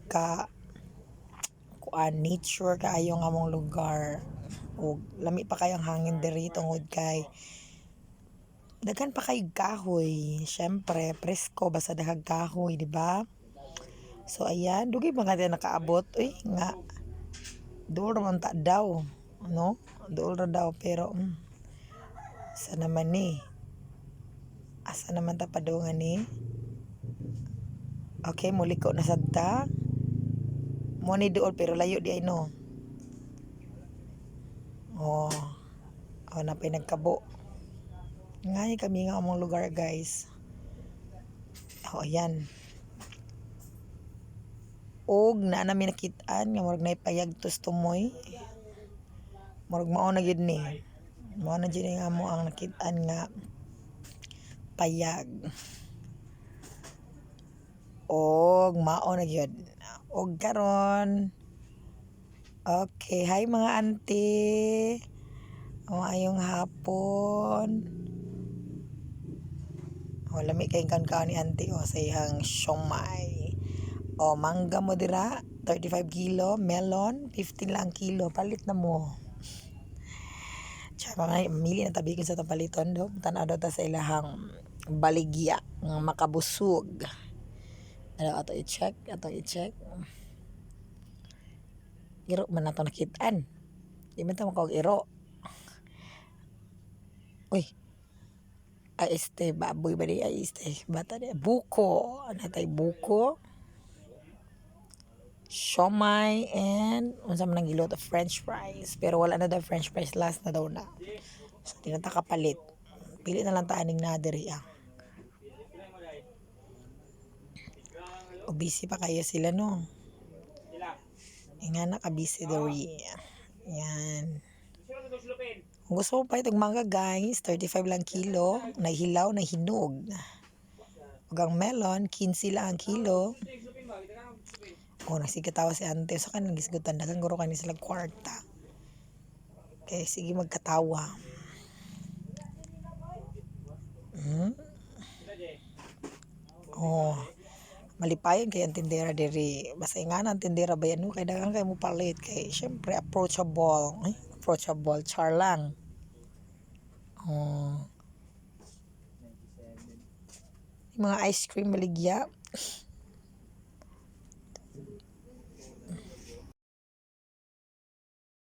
ka kuan nature kaayo nga mong lugar. O lami pa kayang hangin diri tungod kay daghan pa kay kahoy. Syempre, presko basta daghang kahoy, di ba? So ayan, dugay ba nga tayo nakaabot? Uy, nga dool ra man ta daw, no? Dool ra daw pero asa naman ni? Asa naman ta padungan ni? Okay, muli ko na sad ta. Mo ni dool pero layo di ay no. Oh, na pinagkabo. Ngay kami nga among lugar, guys. Oh, ayan. Og na namin nakit-an nga murag naipayag tos tumoy. Murag mao na gyud ni. Mao na gyud nga mo ang nakit-an nga payag. Og mao na gyud. Og karon. Okay, hi mga auntie. Maayong hapon. Lami kay kan ni auntie sa ihang siomai. Mangga mo dira 35 kilo, melon 15 lang kilo, palit na mo. Tsaka mili na tabi ko sa tapaliton do. Tanaw daw ta sa ilahang baligya nga makabusog. Ato i-check. Iro man nato nakit-an. Di man ta makog iro. Uy, baboy ba di bata di buko, natay buko, siomai, and unsa man ang giluto french fries, pero wala na daw french fries, last na daw na, so di na ta kapalit, pili na lang ta aning na diri o busy pa kayo sila no, nga na ka busy diri. Yan. Kung gusto mo pa itong mangga, guys, 35 lang kilo, nahilaw, nahinog. Ug ang melon, 15 lang ang kilo. Nagsigatawa si ante. Sa kanang gisgutan, dagang guro kani sila kwarta. Okay, sige magkatawa. Malipayon kay ang tindera diri. Basta nga ang tindera ba yan, kay dagang kay mo palit. Kay syempre approachable. Char lang. Mga ice cream maligya.